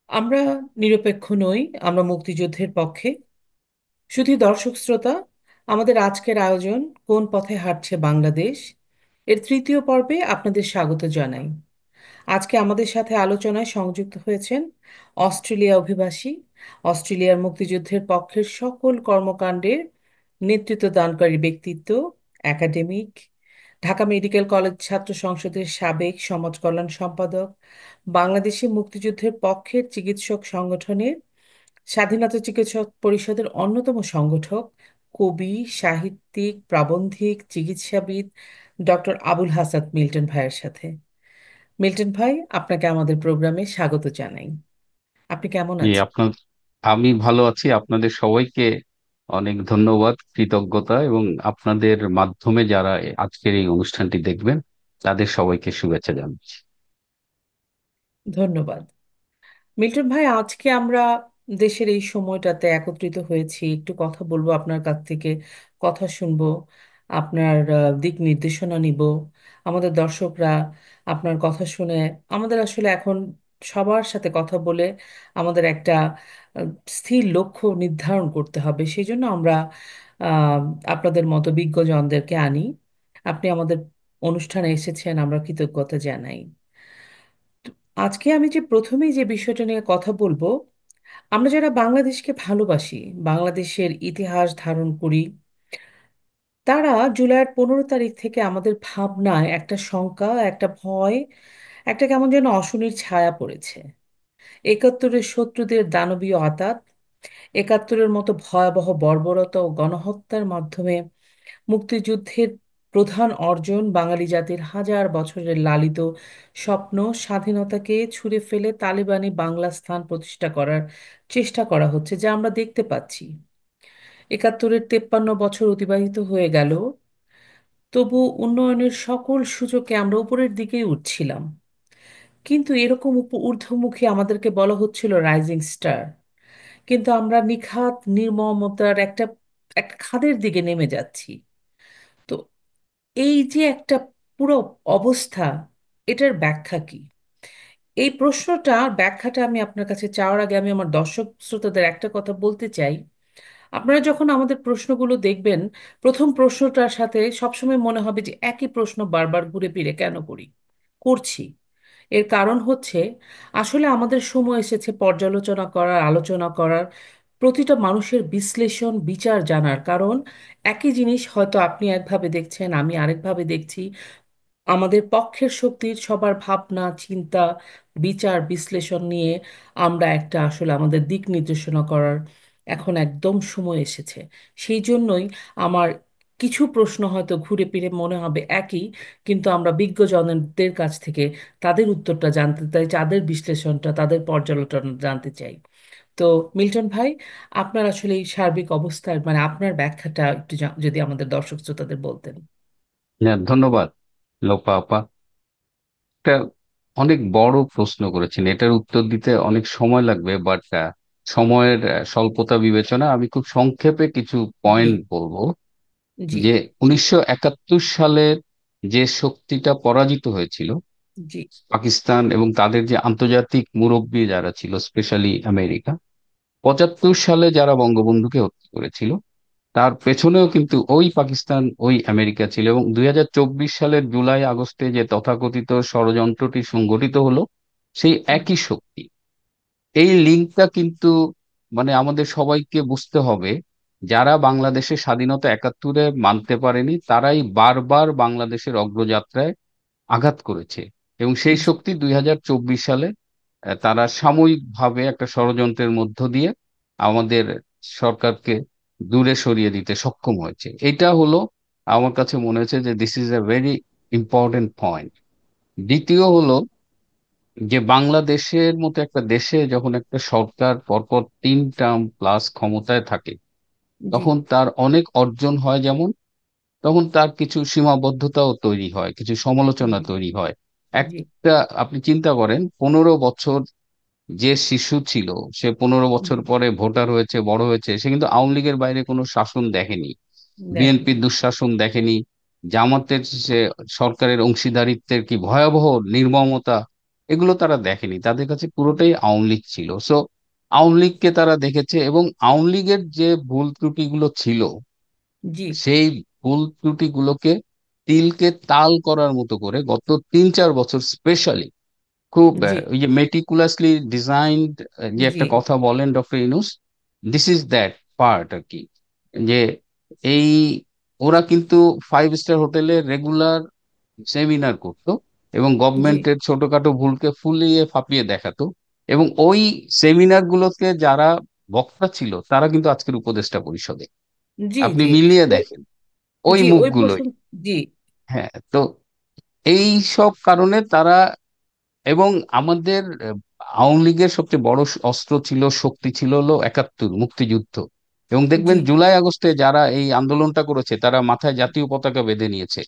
আমরা নিরপেক্ষ নই। আমরা মুক্তিযুদ্ধের পক্ষে। শুধু দর্শক শ্রোতা, আমাদের আজকের আয়োজন কোন পথে হাঁটছে বাংলাদেশ এর তৃতীয় পর্বে আপনাদের স্বাগত জানাই। আজকে আমাদের সাথে আলোচনায় সংযুক্ত হয়েছেন অস্ট্রেলিয়া অভিবাসী, অস্ট্রেলিয়ার মুক্তিযুদ্ধের পক্ষের সকল কর্মকাণ্ডের নেতৃত্ব দানকারী ব্যক্তিত্ব, একাডেমিক, ঢাকা মেডিকেল কলেজ ছাত্র সংসদের সাবেক সমাজ কল্যাণ সম্পাদক, বাংলাদেশি মুক্তিযুদ্ধের পক্ষের চিকিৎসক সংগঠনের স্বাধীনতা চিকিৎসক পরিষদের অন্যতম সংগঠক, কবি, সাহিত্যিক, প্রাবন্ধিক, চিকিৎসাবিদ ডক্টর আবুল হাসান মিল্টন ভাইয়ের সাথে। মিল্টন ভাই, আপনাকে আমাদের প্রোগ্রামে স্বাগত জানাই। আপনি কেমন জি, আছেন? আমি ভালো আছি। আপনাদের সবাইকে অনেক ধন্যবাদ, কৃতজ্ঞতা, এবং আপনাদের মাধ্যমে যারা আজকের এই অনুষ্ঠানটি দেখবেন তাদের সবাইকে শুভেচ্ছা জানাচ্ছি। ধন্যবাদ। মিল্টন ভাই, আজকে আমরা দেশের এই সময়টাতে একত্রিত হয়েছি, একটু কথা বলবো আপনার কাছ থেকে, কথা শুনবো, আপনার দিক নির্দেশনা নিব। আমাদের দর্শকরা আপনার কথা শুনে, আমাদের আসলে এখন সবার সাথে কথা বলে আমাদের একটা আহ, স্থির লক্ষ্য নির্ধারণ করতে হবে। সেই জন্য আমরা আহ, আপনাদের মতো বিজ্ঞজনদেরকে আনি। আপনি আমাদের অনুষ্ঠানে এসেছেন, আমরা কৃতজ্ঞতা জানাই। আজকে আমি যে প্রথমেই যে বিষয়টা নিয়ে কথা বলবো, আমরা যারা বাংলাদেশকে ভালোবাসি, বাংলাদেশের ইতিহাস ধারণ করি, তারা জুলাইয়ের 15 তারিখ থেকে আমাদের ভাবনায় একটা শঙ্কা, একটা ভয়, একটা কেমন যেন অশনির ছায়া পড়েছে। একাত্তরের শত্রুদের দানবীয় আঁতাত, একাত্তরের মতো ভয়াবহ বর্বরতা ও গণহত্যার মাধ্যমে মুক্তিযুদ্ধের প্রধান অর্জন, বাঙালি জাতির হাজার বছরের লালিত স্বপ্ন, স্বাধীনতাকে ছুঁড়ে ফেলে তালিবানি বাংলা স্থান প্রতিষ্ঠা করার চেষ্টা করা হচ্ছে, যা আমরা দেখতে পাচ্ছি। একাত্তরের 53 বছর অতিবাহিত হয়ে গেল, তবু উন্নয়নের সকল সূচকে আমরা উপরের দিকেই উঠছিলাম। কিন্তু এরকম ঊর্ধ্বমুখী আমাদেরকে বলা হচ্ছিল রাইজিং স্টার, কিন্তু আমরা নিখাত নির্মমতার একটা একটা খাদের দিকে নেমে যাচ্ছি। তো এই যে একটা পুরো অবস্থা, এটার ব্যাখ্যা কি? এই প্রশ্নটা, ব্যাখ্যাটা আমি আপনার কাছে চাওয়ার আগে আমি আমার দর্শক শ্রোতাদের একটা কথা বলতে চাই। আপনারা যখন আমাদের প্রশ্নগুলো দেখবেন, প্রথম প্রশ্নটার সাথে সবসময় মনে হবে যে একই প্রশ্ন বারবার ঘুরে ফিরে কেন করছি। এর কারণ হচ্ছে, আসলে আমাদের সময় এসেছে পর্যালোচনা করার, আলোচনা করার, প্রতিটা মানুষের বিশ্লেষণ বিচার জানার। কারণ একই জিনিস হয়তো আপনি একভাবে দেখছেন, আমি আরেকভাবে দেখছি। আমাদের পক্ষের শক্তির সবার ভাবনা, চিন্তা, বিচার, বিশ্লেষণ নিয়ে আমরা একটা আসলে আমাদের দিক নির্দেশনা করার এখন একদম সময় এসেছে। সেই জন্যই আমার কিছু প্রশ্ন হয়তো ঘুরে ফিরে মনে হবে একই, কিন্তু আমরা বিজ্ঞজনদের কাছ থেকে তাদের উত্তরটা জানতে চাই, তাদের বিশ্লেষণটা, তাদের পর্যালোচনা জানতে চাই। তো মিল্টন ভাই, আপনার আসলে এই সার্বিক অবস্থার মানে আপনার ব্যাখ্যাটা একটু যদি আমাদের দর্শক শ্রোতাদের বলতেন। হ্যাঁ, ধন্যবাদ লোপা আপা। একটা অনেক বড় প্রশ্ন করেছেন, এটার উত্তর দিতে অনেক সময় লাগবে, বাট সময়ের স্বল্পতা বিবেচনা আমি খুব সংক্ষেপে কিছু জি। পয়েন্ট বলবো। জি। যে 1971 সালের যে শক্তিটা পরাজিত হয়েছিল, জি। পাকিস্তান এবং তাদের যে আন্তর্জাতিক মুরব্বী যারা ছিল, স্পেশালি আমেরিকা, 75 সালে যারা বঙ্গবন্ধুকে হত্যা করেছিল, তার পেছনেও কিন্তু ওই পাকিস্তান, ওই আমেরিকা ছিল। এবং 2024 সালের জুলাই আগস্টে যে তথাকথিত ষড়যন্ত্রটি সংগঠিত হলো, সেই হুম। একই শক্তি। এই লিঙ্কটা কিন্তু মানে আমাদের সবাইকে বুঝতে হবে। যারা বাংলাদেশের স্বাধীনতা 71-এ মানতে পারেনি, তারাই বারবার বাংলাদেশের অগ্রযাত্রায় আঘাত করেছে। এবং সেই জি। শক্তি 2024 সালে তারা সাময়িকভাবে একটা ষড়যন্ত্রের মধ্য দিয়ে আমাদের সরকারকে দূরে সরিয়ে দিতে সক্ষম হয়েছে। এটা হলো, আমার কাছে মনে হয়েছে যে this is a very important point. দ্বিতীয় হলো যে বাংলাদেশের মতো একটা দেশে যখন একটা সরকার পরপর 3 টার্ম প্লাস ক্ষমতায় থাকে, জি। তখন তার অনেক অর্জন হয়, যেমন তখন তার কিছু সীমাবদ্ধতাও তৈরি হয়, কিছু সমালোচনা জি। তৈরি হয়। জি। একটা, আপনি চিন্তা করেন, 15 বছর যে শিশু ছিল, সে 15 বছর পরে ভোটার হয়েছে, বড় হয়েছে, সে কিন্তু আওয়ামী লীগের বাইরে কোনো শাসন দেখেনি, দেখেন। বিএনপির দুঃশাসন দেখেনি, জামাতের সে সরকারের অংশীদারিত্বের কি ভয়াবহ নির্মমতা এগুলো তারা দেখেনি, তাদের কাছে পুরোটাই আওয়ামী লীগ ছিল। সো আওয়ামী লীগকে তারা দেখেছে, এবং আওয়ামী লীগের যে ভুল ত্রুটিগুলো ছিল জি সেই ভুল ত্রুটিগুলোকে তিলকে তাল করার মতো করে গত 3-4 বছর স্পেশালি খুব জি ওই যে মেটিকুলাসলি ডিজাইনড যে জি একটা কথা বলেন doctor Yunus, this is that part আর কি। যে এই ওরা কিন্তু 5 স্টার হোটেলে রেগুলার সেমিনার করতো এবং জি গভর্নমেন্টের ছোটখাটো ভুলকে ফুলিয়ে ফাঁপিয়ে দেখাতো, এবং ওই সেমিনার গুলোতে যারা বক্তা ছিল তারা কিন্তু আজকের উপদেষ্টা পরিষদে। জি আপনি জি মিলিয়ে ওই দেখেন ওই জি ওই মুখগুলোই। প্রসঙ্গ। জি হ্যাঁ, তো এই সব কারণে তারা, এবং আমাদের আওয়ামী লীগের সবচেয়ে বড় অস্ত্র ছিল, শক্তি ছিল হলো 71 মুক্তিযুদ্ধ। এবং দেখবেন জি জুলাই আগস্টে যারা এই আন্দোলনটা করেছে তারা মাথায় জাতীয় পতাকা বেঁধে নিয়েছে।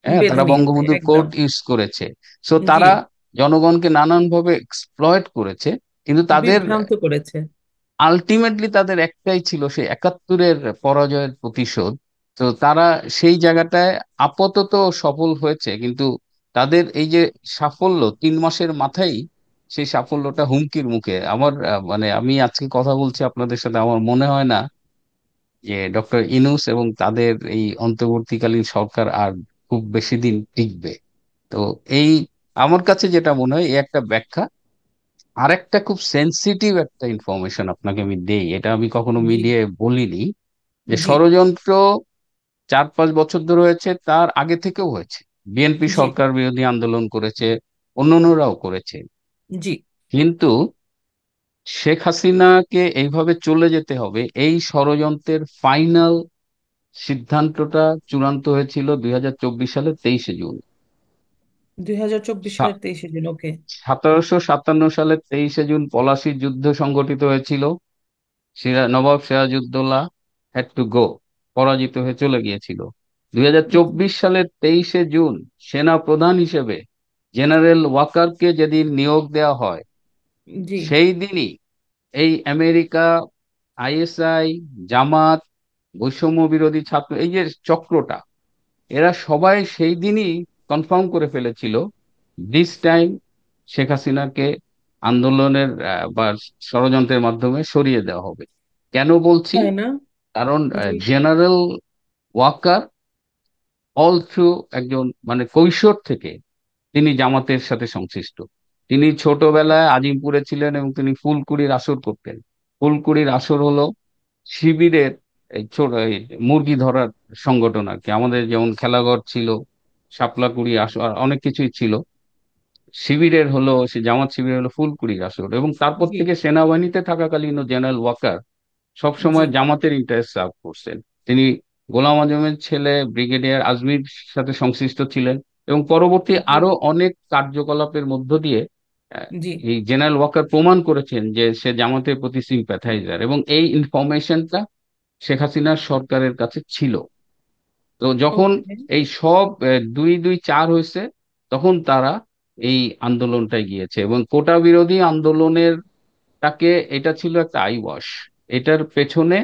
হ্যাঁ, বেঁধে তারা নিয়েছে বঙ্গবন্ধুর একদম। কোড ইউজ করেছে। সো জি, তারা জনগণকে নানান ভাবে এক্সপ্লয়েট করেছে, কিন্তু তাদের বিভ্রান্ত করেছে। আলটিমেটলি তাদের একটাই ছিল, সেই 71-এর পরাজয়ের প্রতিশোধ। তো তারা সেই জায়গাটায় আপাতত সফল হয়েছে, কিন্তু তাদের এই যে সাফল্য 3 মাসের মাথায় সেই সাফল্যটা হুমকির মুখে। আমার মানে আমি আজকে কথা বলছি আপনাদের সাথে, আমার মনে হয় না যে ডক্টর ইনুস এবং তাদের এই অন্তর্বর্তীকালীন সরকার আর খুব বেশি দিন টিকবে। তো এই আমার কাছে যেটা মনে হয়, এই একটা ব্যাখ্যা। আরেকটা খুব সেনসিটিভ একটা ইনফরমেশন আপনাকে আমি দেই, এটা আমি কখনো জি মিডিয়ায় বলিনি, যে জি ষড়যন্ত্র 4-5 বছর ধরে হয়েছে, তার আগে থেকেও হয়েছে। বিএনপি জি সরকার বিরোধী আন্দোলন করেছে, অন্যান্যরাও করেছে, জি কিন্তু শেখ হাসিনাকে এইভাবে চলে যেতে হবে এই ষড়যন্ত্রের ফাইনাল সিদ্ধান্তটা চূড়ান্ত হয়েছিল 2024 সালের 23শে জুন। 2024 সালের 23শে জুন, ওকে। 1757 সালের 23শে জুন পলাশির যুদ্ধ সংগঠিত হয়েছিল। নবাব সিরাজউদ্দৌলা হ্যাড টু গো, পরাজিত হয়ে চলে গিয়েছিল। 2024 সালের 23শে জুন সেনা প্রধান হিসেবে জেনারেল ওয়াকারকে যেদিন নিয়োগ দেওয়া হয়, জি সেই দিনই এই আমেরিকা, আইএসআই, জামাত, বৈষম্য বিরোধী ছাত্র, এই যে চক্রটা, এরা সবাই সেই দিনই কনফার্ম করে ফেলেছিল দিস টাইম শেখ হাসিনাকে আন্দোলনের বা ষড়যন্ত্রের মাধ্যমে সরিয়ে দেওয়া হবে। কেন বলছি? তাই না? কারণ জি জেনারেল ওয়াকার অল থ্রু একজন মানে কৈশোর থেকে তিনি জামাতের সাথে সংশ্লিষ্ট। তিনি ছোটবেলায় আজিমপুরে ছিলেন এবং তিনি ফুলকুড়ির আসর করতেন। ফুলকুড়ির আসর হলো শিবিরের এই ছোট এই মুরগি ধরার সংগঠন আর কি। আমাদের যেমন খেলাঘর ছিল, শাপলাকুড়ি আসর, আর অনেক কিছুই ছিল। শিবিরের হলো, সে জামাত শিবিরের হলো ফুলকুড়ির আসর। এবং তারপর জি থেকে সেনাবাহিনীতে থাকাকালীন জেনারেল ওয়াকার জি সবসময় জামাতের ইন্টারেস্ট সার্ভ করছেন। তিনি গোলাম আজমের ছেলে ব্রিগেডিয়ার আজমির সাথে সংশ্লিষ্ট ছিলেন, এবং পরবর্তী জি আরো অনেক কার্যকলাপের মধ্য দিয়ে আহ, জি এই জেনারেল ওয়াকার প্রমাণ করেছেন যে সে জামাতের প্রতি সিম্প্যাথাইজার, এবং এই ইনফরমেশনটা শেখ হাসিনার সরকারের কাছে ছিল। তো যখন ওকে। এই সব 2-2-4 হয়েছে, তখন তারা এই আন্দোলনটায় গিয়েছে, এবং কোটা বিরোধী আন্দোলনের তাকে, এটা ছিল একটা আই ওয়াশ। এটার পেছনে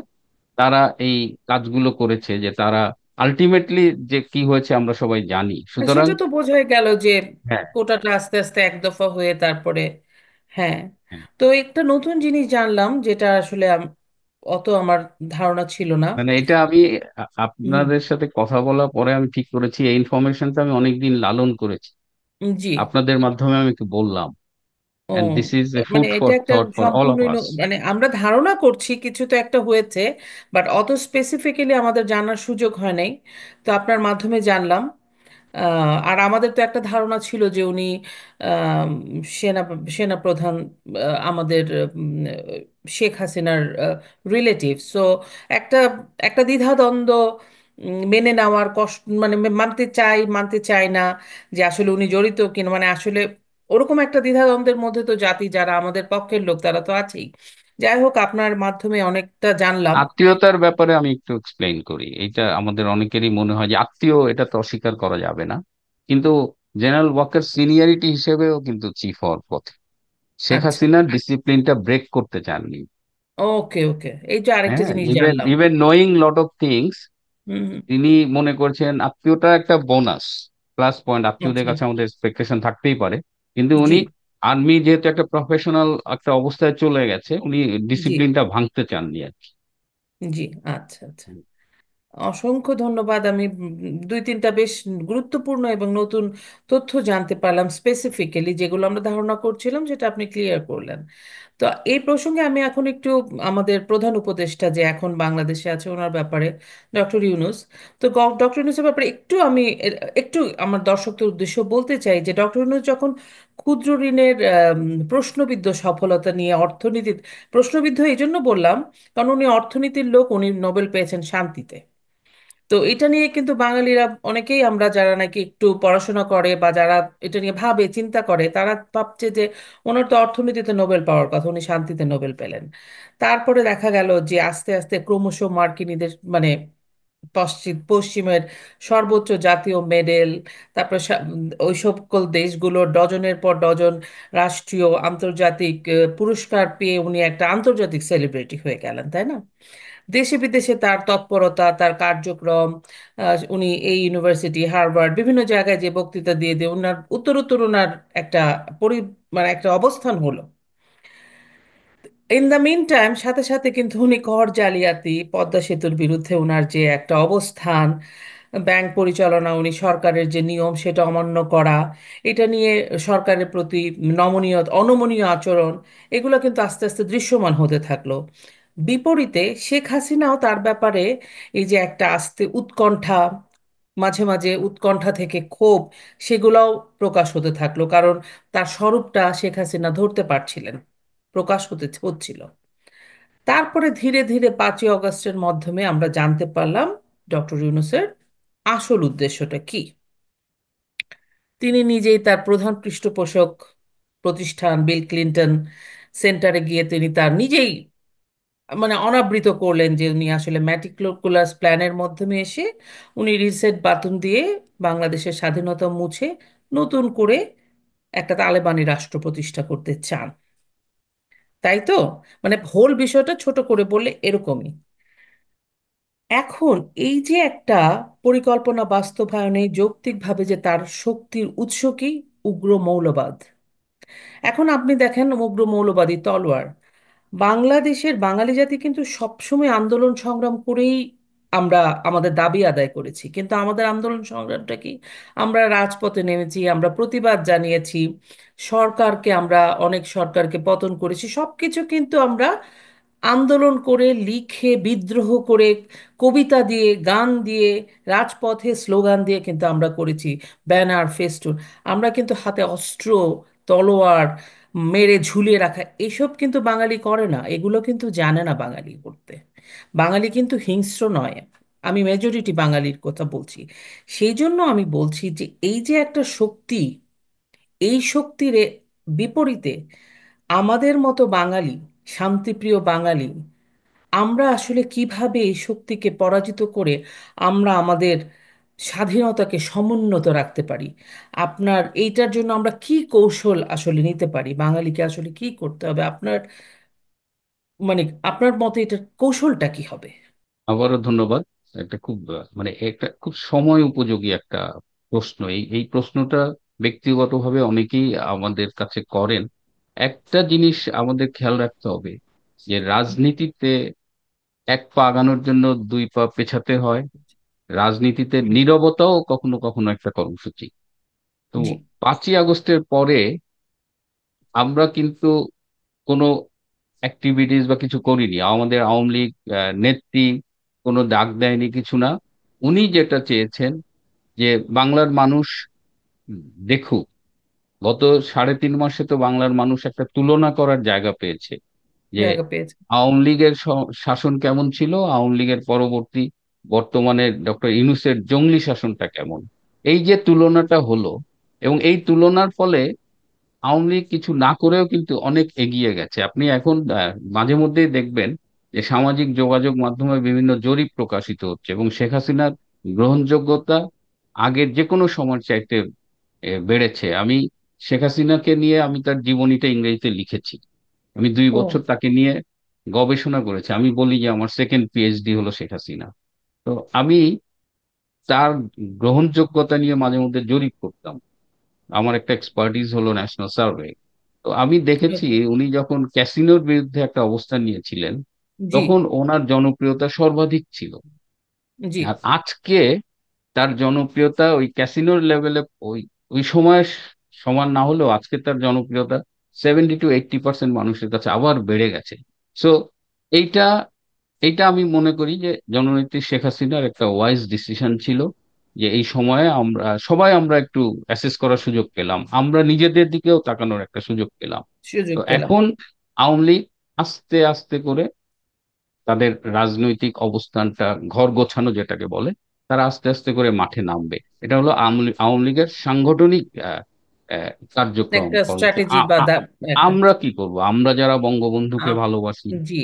তারা এই কাজগুলো করেছে, যে তারা আলটিমেটলি যে কি হয়েছে আমরা সবাই জানি, আর সুতরাং। সেটা তো বোঝাই গেল যে হ্যাঁ, কোটাটা আস্তে আস্তে এক দফা হয়ে তারপরে। হ্যাঁ। হ্যাঁ। তো একটা নতুন জিনিস জানলাম, যেটা আসলে অত আমার ধারণা ছিল না। মানে এটা আমি হুম, আপনাদের সাথে কথা বলার পরে আমি ঠিক করেছি, এই ইনফরমেশনটা আমি অনেকদিন লালন করেছি, জি। আপনাদের মাধ্যমে আমি একটু বললাম। ও, and this is a food মানে ফর এটা একটা থট ফর অল অফ সম্পূর্ণই আস। মানে আমরা ধারণা করছি কিছু তো একটা হয়েছে, বাট অত স্পেসিফিক্যালি আমাদের জানার সুযোগ হয় নাই। তো আপনার মাধ্যমে জানলাম। আর আমাদের তো একটা ধারণা ছিল যে উনি আম, সেনা সেনা প্রধান, আমাদের শেখ হাসিনার রিলেটিভ। সো একটা একটা দ্বিধাদ্বন্দ্ব, মেনে নেওয়ার কষ্ট, মানে মানতে চাই মানতে চাই না, যে আসলে উনি জড়িত কিনা, মানে আসলে ওরকম একটা দ্বিধাদ্বন্দ্বের মধ্যে তো জাতি যারা আমাদের পক্ষের লোক তারা তো আছেই। যাই হোক, আপনার মাধ্যমে অনেকটা জানলাম। আত্মীয়তার ব্যাপারে আমি একটু এক্সপ্লেইন করি। এটা আমাদের অনেকেরই মনে হয় যে আত্মীয়, এটা তো অস্বীকার করা যাবে না, কিন্তু জেনারেল ওয়াকার সিনিয়রিটি হিসেবেও কিন্তু চিফ হওয়ার পথে। শেখ আচ্ছা, হাসিনার ডিসিপ্লিনটা ব্রেক করতে চাননি। ওকে ওকে, এই যে আরেকটা হ্যাঁ, জিনিস ইভেন জানলাম। Even knowing lot of things, hmm hmm, তিনি মনে করছেন আত্মীয়তা একটা বোনাস, প্লাস পয়েন্ট। আত্মীয়দের আচ্ছা। কাছে আমাদের এক্সপেকটেশন থাকতেই পারে, কিন্তু জি উনি আর্মি যেহেতু একটা প্রফেশনাল একটা অবস্থায় চলে গেছে, উনি জি, ডিসিপ্লিনটা ভাঙতে চাননি আর কি। জি, আচ্ছা, আচ্ছা। অসংখ্য ধন্যবাদ। আমি দুই তিনটা বেশ গুরুত্বপূর্ণ এবং নতুন তথ্য জানতে পারলাম, স্পেসিফিক্যালি যেগুলো আমরা ধারণা করছিলাম সেটা আপনি ক্লিয়ার করলেন। তো এই প্রসঙ্গে আমি এখন একটু আমাদের প্রধান উপদেষ্টা যে এখন বাংলাদেশে আছে ওনার ব্যাপারে, ডক্টর ইউনূস। তো ডক্টর ইউনূসের ব্যাপারে একটু আমি একটু আমার দর্শকদের উদ্দেশ্য বলতে চাই যে ডক্টর ইউনূস যখন ক্ষুদ্র ঋণের প্রশ্নবিদ্ধ সফলতা নিয়ে অর্থনীতি, প্রশ্নবিদ্ধ এই জন্য বললাম কারণ উনি অর্থনীতির লোক, উনি নোবেল পেয়েছেন শান্তিতে। তো এটা নিয়ে কিন্তু বাঙালিরা অনেকেই, আমরা যারা নাকি একটু পড়াশোনা করে বা যারা এটা নিয়ে ভাবে চিন্তা করে, তারা ভাবছে যে ওনার তো অর্থনীতিতে নোবেল পাওয়ার কথা, উনি শান্তিতে নোবেল পেলেন। তারপরে দেখা গেল যে আস্তে আস্তে ক্রমশ মার্কিনীদের মানে পশ্চিমের সর্বোচ্চ জাতীয় মেডেল, তারপর ওই সকল দেশগুলোর ডজনের পর ডজন রাষ্ট্রীয় আন্তর্জাতিক পুরস্কার পেয়ে উনি একটা আন্তর্জাতিক সেলিব্রিটি হয়ে গেলেন, তাই না? দেশে বিদেশে তার তৎপরতা, তার কার্যক্রম, উনি এই ইউনিভার্সিটি, হার্ভার্ড, বিভিন্ন জায়গায় যে বক্তৃতা দিয়ে দিয়ে ওনার উত্তরোত্তর ওনার একটা পরি মানে একটা অবস্থান হলো। ইন দ্য মিন টাইম সাথে সাথে কিন্তু উনি কর জালিয়াতি, পদ্মা সেতুর বিরুদ্ধে ওনার যে একটা অবস্থান, ব্যাংক পরিচালনা, উনি সরকারের যে নিয়ম সেটা অমান্য করা, এটা নিয়ে সরকারের প্রতি অনমনীয় আচরণ, এগুলো কিন্তু আস্তে আস্তে দৃশ্যমান হতে থাকলো। বিপরীতে শেখ হাসিনাও তার ব্যাপারে এই যে একটা আস্তে উৎকণ্ঠা, মাঝে মাঝে উৎকণ্ঠা থেকে ক্ষোভ, সেগুলোও প্রকাশ হতে থাকলো, কারণ তার স্বরূপটা শেখ হাসিনা ধরতে পারছিলেন, প্রকাশ হতে হচ্ছিল। তারপরে ধীরে ধীরে 5ই অগস্টের মাধ্যমে আমরা জানতে পারলাম ডক্টর ইউনূসের আসল উদ্দেশ্যটা কি। তিনি নিজেই তার প্রধান পৃষ্ঠপোষক প্রতিষ্ঠান বিল ক্লিন্টন সেন্টারে গিয়ে তিনি তার নিজেই অনাবৃত করলেন যে উনি আসলে ম্যাটিকুলাস প্ল্যানের মাধ্যমে এসে উনি রিসেট বাটন দিয়ে বাংলাদেশের স্বাধীনতা মুছে নতুন করে একটা তালেবানি রাষ্ট্র প্রতিষ্ঠা করতে চান, তাই তো? হোল বিষয়টা ছোট করে বললে এরকমই। এখন এই যে একটা পরিকল্পনা বাস্তবায়নে যৌক্তিকভাবে যে তার শক্তির উৎস কি, উগ্র মৌলবাদ। এখন আপনি দেখেন উগ্র মৌলবাদী তলোয়ার, বাংলাদেশের বাঙালি জাতি কিন্তু সবসময় আন্দোলন সংগ্রাম করেই আমরা আমাদের দাবি আদায় করেছি, কিন্তু আমাদের আন্দোলন সংগ্রামটা কি? আমরা রাজপথে নেমেছি, আমরা প্রতিবাদ জানিয়েছি, সরকারকে আমরা অনেক সরকারকে পতন করেছি, সবকিছু কিন্তু আমরা আন্দোলন করে, লিখে, বিদ্রোহ করে, কবিতা দিয়ে, গান দিয়ে, রাজপথে স্লোগান দিয়ে কিন্তু আমরা করেছি, ব্যানার, ফেস্টুন। আমরা কিন্তু হাতে অস্ত্র, তলোয়ার, মেরে ঝুলিয়ে রাখা এসব কিন্তু বাঙালি করে না, এগুলো কিন্তু জানে না বাঙালি করতে। বাঙালি কিন্তু হিংস্র নয়, আমি মেজরিটি বাঙালির কথা বলছি। সেই জন্য আমি বলছি যে এই যে একটা শক্তি, এই শক্তির বিপরীতে আমাদের মতো বাঙালি, শান্তিপ্রিয় বাঙালি, আমরা আসলে কিভাবে এই শক্তিকে পরাজিত করে আমরা আমাদের স্বাধীনতাকে সমুন্নত রাখতে পারি? আপনার এইটার জন্য আমরা কি কৌশল আসলে নিতে পারি? বাঙালিকে আসলে কি করতে হবে আপনার, আপনার মতে এটার কৌশলটা কি হবে? আবারও ধন্যবাদ। একটা খুব একটা খুব সময় উপযোগী একটা প্রশ্ন। এই এই প্রশ্নটা ব্যক্তিগতভাবে অনেকেই আমাদের কাছে করেন। একটা জিনিস আমাদের খেয়াল রাখতে হবে, যে রাজনীতিতে এক পা আগানোর জন্য দুই পা পেছাতে হয়। রাজনীতিতে নীরবতাও কখনো কখনো একটা কর্মসূচি। তো জি, 5ই আগস্টের পরে আমরা কিন্তু কোনো অ্যাক্টিভিটিস বা কিছু করিনি। আমাদের আওয়ামী লীগ নেত্রী কোনো ডাক দেয়নি, কিছু না। উনি যেটা চেয়েছেন যে বাংলার মানুষ দেখুক, গত 3.5 মাসে তো বাংলার মানুষ একটা তুলনা করার জায়গা পেয়েছে যে জায়গা পেয়েছে। আওয়ামী লীগের শাসন কেমন ছিল, আওয়ামী লীগের পরবর্তী বর্তমানে ডক্টর ইউনূসের জঙ্গলি শাসনটা কেমন। এই যে তুলনাটা হলো, এবং এই তুলনার ফলে আওয়ামী লীগ কিছু না করেও কিন্তু অনেক এগিয়ে গেছে। আপনি এখন মাঝে মধ্যেই দেখবেন যে সামাজিক যোগাযোগ মাধ্যমে বিভিন্ন জরিপ প্রকাশিত হচ্ছে, এবং শেখ হাসিনার গ্রহণযোগ্যতা আগের যে কোনো সময়ের চাইতে বেড়েছে। আমি শেখ হাসিনাকে নিয়ে আমি তার জীবনীটা ইংরেজিতে লিখেছি। আমি 2 বছর ও, তাকে নিয়ে গবেষণা করেছি। আমি বলি যে আমার সেকেন্ড পিএইচডি হলো শেখ হাসিনা। তো আমি তার গ্রহণযোগ্যতা নিয়ে মাঝে মধ্যে জরিপ করতাম। আমার একটা এক্সপার্টিস হলো ন্যাশনাল সার্ভে। তো আমি দেখেছি উনি যখন ক্যাসিনোর বিরুদ্ধে একটা অবস্থান নিয়েছিলেন, জি, তখন ওনার জনপ্রিয়তা সর্বাধিক ছিল। জি, আর আজকে তার জনপ্রিয়তা ওই ক্যাসিনোর লেভেলে ওই ওই সময় সমান না হলেও আজকে তার জনপ্রিয়তা 70 to 80% মানুষের কাছে আবার বেড়ে গেছে। সো এইটা এইটা আমি মনে করি যে জননেত্রী শেখ হাসিনার একটা ওয়াইজ ডিসিশন ছিল, যে এই সময়ে আমরা একটু অ্যাসেস করার সুযোগ পেলাম, আমরা নিজেদের দিকেও তাকানোর একটা সুযোগ পেলাম। সুযোগ তো পেলাম। এখন আওয়ামী লীগ আস্তে আস্তে করে তাদের রাজনৈতিক অবস্থানটা ঘর গোছানো যেটাকে বলে, তারা আস্তে আস্তে করে মাঠে নামবে। এটা হলো আওয়ামী লীগের সাংগঠনিক কার্যক্রম একটা কর্মসূচি। স্ট্র্যাটেজি বা একটা। আমরা কি করব? আমরা যারা বঙ্গবন্ধুকে আ- ভালোবাসি, জি,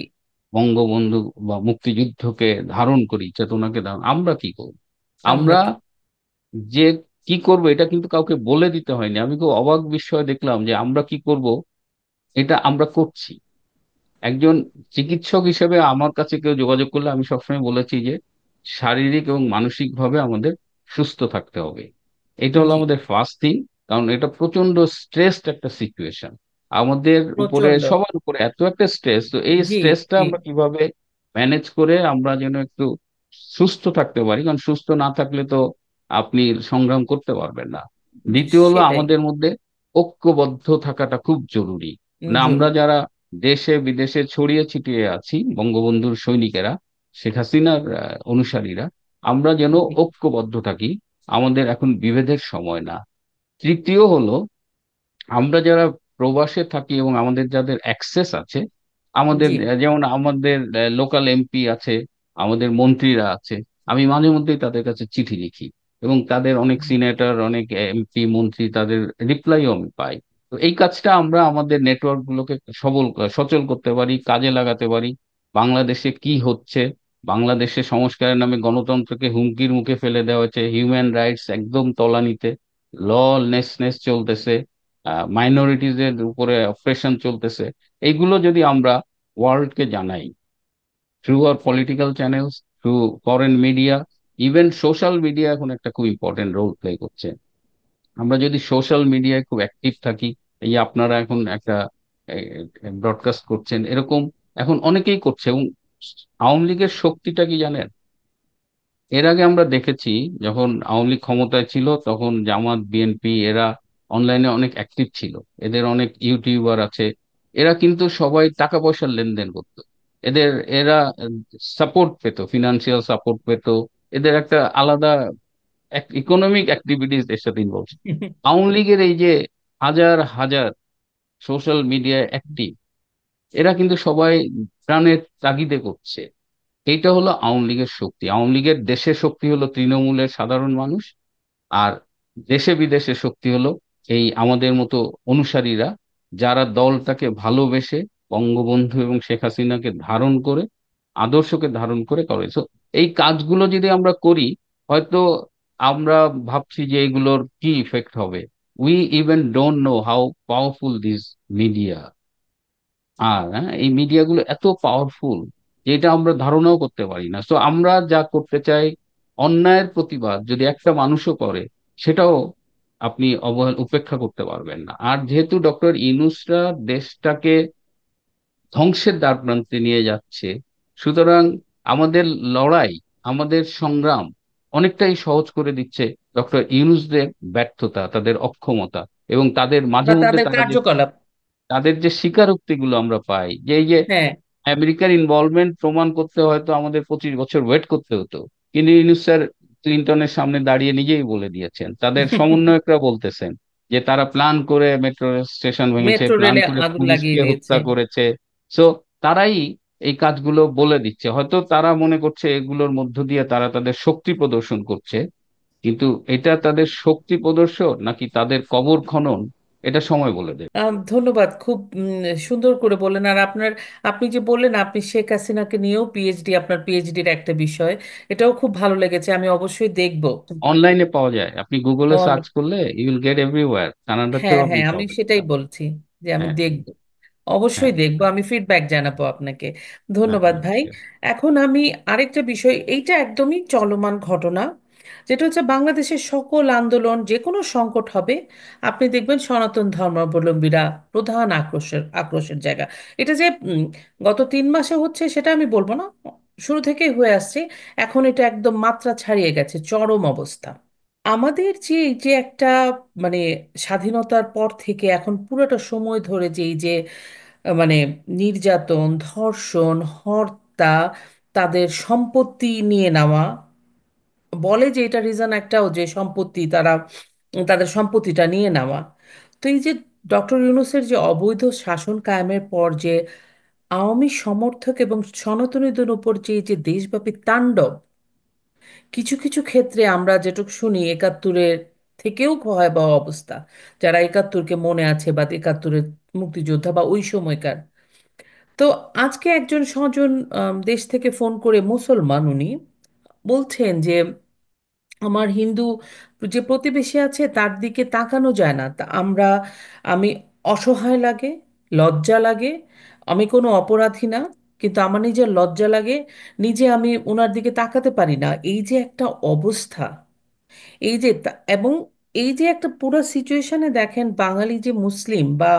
বঙ্গবন্ধু বা মুক্তিযুদ্ধকে ধারণ করি, চেতনাকে ধারণ, আমরা কি করব? আমরা আমরা কি? যে কি করব এটা কিন্তু কাউকে বলে দিতে হয়নি। আমি খুব অবাক বিস্ময় দেখলাম যে আমরা কি করব এটা আমরা করছি। একজন চিকিৎসক হিসেবে আমার কাছে কেউ যোগাযোগ করলে আমি সবসময় বলেছি যে শারীরিক এবং মানসিক ভাবে আমাদের সুস্থ থাকতে হবে। এটা হলো জি, আমাদের ফার্স্ট থিং। কারণ এটা প্রচন্ড স্ট্রেসড একটা সিচুয়েশন, আমাদের উপরে, প্রচন্ড। সবার উপরে এত একটা স্ট্রেস। তো এই জি, স্ট্রেসটা জি, আমরা কিভাবে ম্যানেজ করে আমরা যেন একটু সুস্থ থাকতে পারি, কারণ সুস্থ না থাকলে তো আপনি সংগ্রাম করতে পারবেন না। দ্বিতীয় হলো সেটাই আমাদের মধ্যে ঐক্যবদ্ধ থাকাটা খুব জরুরি। না, আমরা জরুরি। যারা দেশে বিদেশে ছড়িয়ে ছিটিয়ে আছি, বঙ্গবন্ধুর সৈনিকেরা, শেখ হাসিনার অনুসারীরা, আমরা যেন জি, ঐক্যবদ্ধ থাকি। আমাদের এখন বিভেদের সময় না। তৃতীয় হলো আমরা যারা প্রবাসে থাকি এবং আমাদের যাদের অ্যাক্সেস আছে, আমাদের জি, যেমন আমাদের লোকাল এমপি আছে, আমাদের মন্ত্রীরা আছে, আমি মাঝে মধ্যেই তাদের কাছে চিঠি লিখি এবং তাদের অনেক সিনেটর, অনেক এমপি মন্ত্রী, তাদের রিপ্লাইও আমি পাই। তো এই কাজটা আমরা আমাদের নেটওয়ার্ক গুলোকে সচল করতে পারি, কাজে লাগাতে পারি। বাংলাদেশে কি হচ্ছে, বাংলাদেশে সংস্কারের নামে গণতন্ত্রকে হুমকির মুখে ফেলে দেওয়া হয়েছে, হিউম্যান রাইটস একদম তলানিতে, ললেসনেস চলতেছে, মাইনরিটিজের উপরে অপারেশন চলতেছে। এইগুলো যদি আমরা ওয়ার্ল্ডকে জানাই through our political channels, through foreign media, even social media এখন একটা খুব ইম্পর্টেন্ট রোল প্লে করছে। আমরা যদি সোশ্যাল মিডিয়ায় খুব অ্যাক্টিভ থাকি, এই আপনারা এখন একটা ব্রডকাস্ট করছেন, এরকম এখন অনেকেই করছে। এবং আওয়ামী লীগের শক্তিটা কি জানেন? এর আগে আমরা দেখেছি যখন আওয়ামী লীগ ক্ষমতায় ছিল তখন জামাত বিএনপি এরা অনলাইনে অনেক অ্যাক্টিভ ছিল, এদের অনেক ইউটিউবার আছে, এরা কিন্তু সবাই টাকা পয়সার লেনদেন করতো। এদের এরা সাপোর্ট পেত, ফিনান্সিয়াল সাপোর্ট পেত, এদের একটা আলাদা ইকোনমিক অ্যাক্টিভিটিস এর সাথে ইনভলভ। আওয়ামী লীগের এই যে হাজার হাজার সোশ্যাল মিডিয়ায় অ্যাক্টিভ, এরা কিন্তু সবাই প্রাণের তাগিদে করছে। এইটা হলো আওয়ামী লীগের শক্তি। আওয়ামী লীগের দেশের শক্তি হলো তৃণমূলের সাধারণ মানুষ, আর দেশে বিদেশে শক্তি হলো এই আমাদের মতো অনুসারীরা, যারা দলটাকে ভালোবেসে বঙ্গবন্ধু এবং শেখ হাসিনাকে ধারণ করে, আদর্শকে ধারণ করে করে। So, এই কাজগুলো যদি আমরা করি, হয়তো আমরা ভাবছি যে এগুলোর কি ইফেক্ট হবে। We even don't know how powerful this media. আর এই মিডিয়াগুলো এত পাওয়ারফুল যে এটা আমরা ধারণাও করতে পারি না। তো আমরা যা করতে চাই, অন্যায়ের প্রতিবাদ যদি একটা মানুষও করে, সেটাও আপনি উপেক্ষা করতে পারবেন না। আর যেহেতু ডক্টর ইউনূসরা দেশটাকে ধ্বংসের দ্বার প্রান্তে নিয়ে যাচ্ছে, সুতরাং আমাদের লড়াই, আমাদের সংগ্রাম অনেকটাই সহজ করে দিচ্ছে ডক্টর ইউনূসদের ব্যর্থতা, তাদের অক্ষমতা, এবং তাদের মাঝে বা মধ্যে তাদের কার্যকলাপ। তাদের যে স্বীকারোক্তিগুলো আমরা পাই, যে এই যে হ্যাঁ। আমেরিকার ইনভলভমেন্ট প্রমাণ করতে হয়তো আমাদের 25 বছর ওয়েট করতে হতো, কিন্তু ইউনূস স্যার ক্লিনটনের সামনে দাঁড়িয়ে নিজেই বলে দিয়েছেন, তাদের সমন্বয়করা বলতেছেন যে তারা প্ল্যান করে মেট্রো স্টেশন ভেঙেছে, মেট্রো প্ল্যান রেলে করে আগুন লাগিয়ে পুলিশকে দিয়েছে। হত্যা করেছে। সো তারাই এই কাজগুলো বলে দিচ্ছে। হয়তো তারা মনে করছে এগুলোর মধ্য দিয়ে তারা তাদের শক্তি প্রদর্শন করছে, কিন্তু এটা তাদের শক্তি প্রদর্শন নাকি তাদের কবর খনন, এটা সময় বলে দেবে। ধন্যবাদ, খুব সুন্দর করে বললেন। আর আপনি যে বললেন আপনি শেখ হাসিনাকে নিয়েও পিএইচডি, আপনার পিএইচডির একটা বিষয়, এটাও খুব ভালো লেগেছে, আমি অবশ্যই দেখব। অনলাইনে পাওয়া যায়, আপনি গুগলে সার্চ করলে ইউ উইল গেট এভরিওয়্যার, কানাডাতেও হ্যাঁ, আপনি হ্যাঁ, আমি পাবেন। সেটাই বলছি যে আমি হ্যাঁ, দেখব। হ্যাঁ, অবশ্যই দেখবো, আমি ফিডব্যাক জানাবো আপনাকে। হ্যাঁ, ধন্যবাদ হ্যাঁ, ভাই। ঠিক আছে। এখন আমি আরেকটা বিষয়, এইটা একদমই চলমান ঘটনা, যেটা হচ্ছে বাংলাদেশের সকল আন্দোলন, যে কোনো সংকট হবে, আপনি দেখবেন সনাতন ধর্মাবলম্বীরা প্রধান আক্রোশের জায়গা। এটা যে গত 3 মাসে হচ্ছে সেটা আমি বলবো না, শুরু থেকেই হয়ে আসছে। এখন এটা একদম মাত্রা ছাড়িয়ে গেছে, চরম অবস্থা। আমাদের যে এই যে একটা মানে স্বাধীনতার পর থেকে এখন পুরোটা সময় ধরে যে এই যে মানে নির্যাতন, ধর্ষণ, হত্যা, তাদের সম্পত্তি নিয়ে নেওয়া, বলে যে এটা রিজন একটাও যে সম্পত্তি তারা তাদের সম্পত্তিটা নিয়ে নেওয়া। তো এই যে ডক্টর ইউনূসের যে অবৈধ শাসন কায়েমের পর যে আওয়ামী সমর্থক এবং সনাতনীদের উপর যে এই যে দেশব্যাপী তাণ্ডব, কিছু কিছু ক্ষেত্রে আমরা যেটুকু শুনি একাত্তরের থেকেও ভয়াবহ অবস্থা, যারা একাত্তরকে মনে আছে বা একাত্তরের মুক্তিযোদ্ধা বা ওই সময়কার। তো আজকে একজন স্বজন দেশ থেকে ফোন করে, মুসলমান উনি, বলছেন যে আমার হিন্দু যে প্রতিবেশী আছে তার দিকে তাকানো যায় না, আমি অসহায় লাগে, লজ্জা লাগে। আমি কোনো অপরাধী না, কিন্তু আমার নিজের লজ্জা লাগে, নিজে আমি ওনার দিকে তাকাতে পারি না। এই যে একটা অবস্থা, এই যে এবং এই যে একটা পুরো সিচুয়েশনে দেখেন, বাঙালি যে মুসলিম বা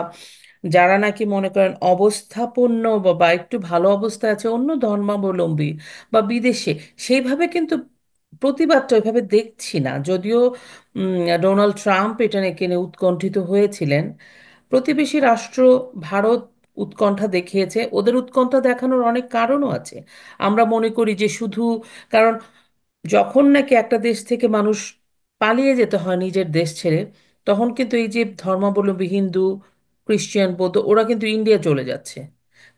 যারা নাকি মনে করেন অবস্থাপন্ন বা একটু ভালো অবস্থায় আছে অন্য ধর্মাবলম্বী বা বিদেশে, সেইভাবে কিন্তু প্রতিবাদটা ওইভাবে দেখছি না। যদিও ডোনাল্ড ট্রাম্প এটা নিয়ে উৎকণ্ঠিত হয়েছিলেন। প্রতিবেশী রাষ্ট্র ভারত উৎকণ্ঠা দেখিয়েছে, ওদের উৎকণ্ঠা দেখানোর অনেক কারণও আছে। আমরা মনে করি যে শুধু কারণ যখন নাকি একটা দেশ থেকে মানুষ পালিয়ে যেতে হয় নিজের দেশ ছেড়ে, তখন কিন্তু এই যে ধর্মাবলম্বী হিন্দু, খ্রিস্টান, বৌদ্ধ, ওরা কিন্তু ইন্ডিয়া চলে যাচ্ছে।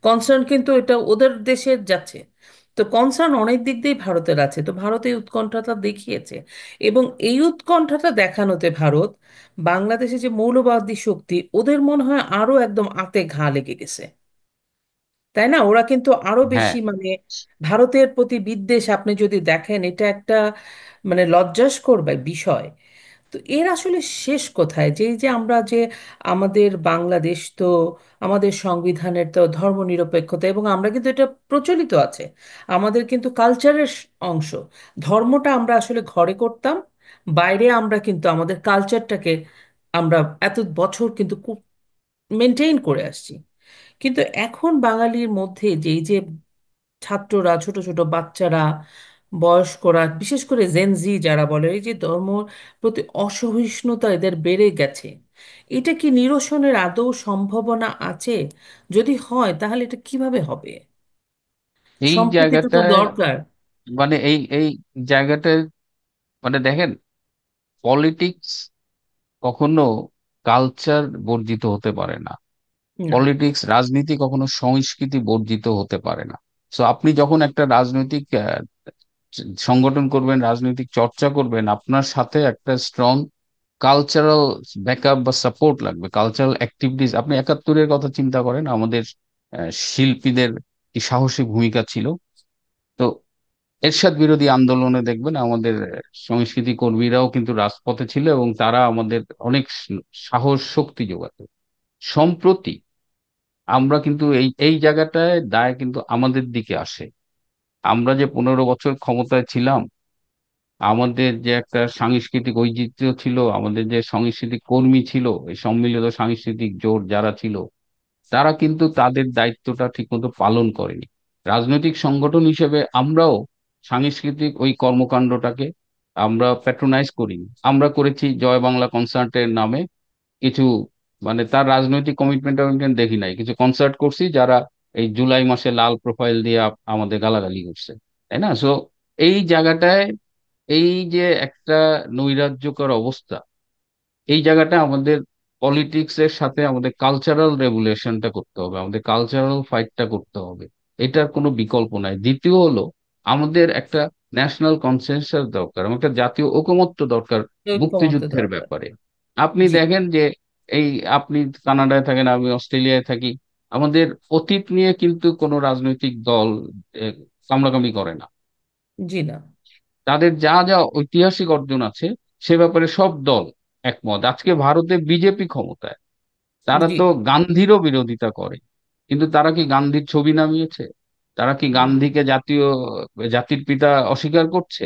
কনসার্ন কিন্তু এটা ওদের দেশে যাচ্ছে। তো কনসার্ন অনেক দিক দিয়েই ভারতের আছে, তো ভারত এই উৎকণ্ঠাটা দেখিয়েছে। এবং এই উৎকণ্ঠাটা দেখানোতে ভারত, বাংলাদেশে যে মৌলবাদী শক্তি, ওদের মনে হয় আরো একদম আতে ঘা লেগে গেছে। তাই না? ওরা কিন্তু আরো হ্যাঁ, বেশি ভারতের প্রতি বিদ্বেষ, আপনি যদি দেখেন এটা একটা লজ্জাস্কর বিষয়। তো এর আসলে শেষ কোথায়? যে এই যে আমরা যে আমাদের বাংলাদেশ তো, আমাদের সংবিধানের তো ধর্মনিরপেক্ষতা, এবং আমরা কিন্তু এটা প্রচলিত আছে, আমাদের কিন্তু কালচারের অংশ। ধর্মটা আমরা আসলে ঘরে করতাম, বাইরে আমরা কিন্তু আমাদের কালচারটাকে আমরা এত বছর কিন্তু মেনটেন করে আসছি। কিন্তু এখন বাঙালির মধ্যে যে এই যে ছাত্ররা, ছোট ছোট বাচ্চারা, বয়স্করা, বিশেষ করে জেনজি যারা বলে, এই যে ধর্ম প্রতি অসহিষ্ণুতা এদের বেড়ে গেছে, এটা কি নিরসনের আদৌ সম্ভাবনা আছে? যদি হয় তাহলে এটা কিভাবে হবে? এই সম্প্রতিটা তো জায়গাটায়, দরকার। মানে এই জায়গাটায়, মানে দেখেন, পলিটিক্স কখনো কালচার বর্জিত হতে পারে না। না। পলিটিক্স, রাজনীতি কখনো সংস্কৃতি বর্জিত হতে পারে না। তো আপনি যখন একটা রাজনৈতিক সংগঠন করবেন, রাজনৈতিক চর্চা করবেন, আপনার সাথে একটা স্ট্রং কালচারাল ব্যাকআপ বা সাপোর্ট লাগবে, কালচারাল অ্যাক্টিভিটিস। আপনি 71-এর কথা চিন্তা করেন, আমাদের শিল্পীদের কি সাহসী ভূমিকা ছিল। তো এরশাদ বিরোধী আন্দোলনে দেখবেন আমাদের সংস্কৃতি কর্মীরাও কিন্তু রাজপথে ছিল, এবং তারা আমাদের অনেক সাহস শক্তি যোগাতো। সম্প্রতি আমরা কিন্তু এই এই জায়গাটায় দায় কিন্তু আমাদের দিকে আসে। আমরা যে 15 বছর ক্ষমতায় ছিলাম, আমাদের যে একটা সাংস্কৃতিক ঐতিহ্য ছিল, আমাদের যে সাংস্কৃতিক কর্মী ছিল, এই সম্মিলিত সাংস্কৃতিক জোট যারা ছিল, তারা কিন্তু তাদের দায়িত্বটা ঠিকমতো পালন করেনি। রাজনৈতিক সংগঠন হিসেবে আমরাও সাংস্কৃতিক ওই কর্মকাণ্ডটাকে আমরা প্যাট্রোনাইজ করিনি। আমরা করেছি জয় বাংলা কনসার্টের নামে কিছু, মানে তার রাজনৈতিক কমিটমেন্ট টমিটমেন্ট দেখি নাই, কিছু কনসার্ট করছি যারা এই জুলাই মাসে লাল প্রোফাইল দিয়ে আমাদের গালাগালি করছে, তাই না? সো এই জায়গাটায়, এই যে একটা নৈরাজ্যকর অবস্থা, এই জায়গাটা আমাদের পলিটিক্স এর সাথে আমাদের কালচারাল রেগুলেশনটা করতে হবে, আমাদের কালচারাল ফাইটটা করতে হবে। এটার কোনো বিকল্প নাই। দ্বিতীয় হলো, আমাদের একটা ন্যাশনাল কনসেনসাস দরকার, আমার একটা জাতীয় ঐকমত্য দরকার ঐক্যমত্য মুক্তিযুদ্ধের দরকার। ব্যাপারে। আপনি জি। দেখেন যে এই, আপনি কানাডায় থাকেন, আমি অস্ট্রেলিয়ায় থাকি, আমাদের অতীত নিয়ে কিন্তু কোনো রাজনৈতিক দল এ, কামড়াকামড়ি করে না। জি না। তাদের যা যা ঐতিহাসিক অর্জন আছে সে ব্যাপারে সব দল একমত। আজকে ভারতে বিজেপি ক্ষমতায়, তারা জি। তো গান্ধীরও বিরোধিতা করে, কিন্তু তারা কি গান্ধীর ছবি নামিয়েছে? তারা কি গান্ধীকে জাতির পিতা অস্বীকার করছে?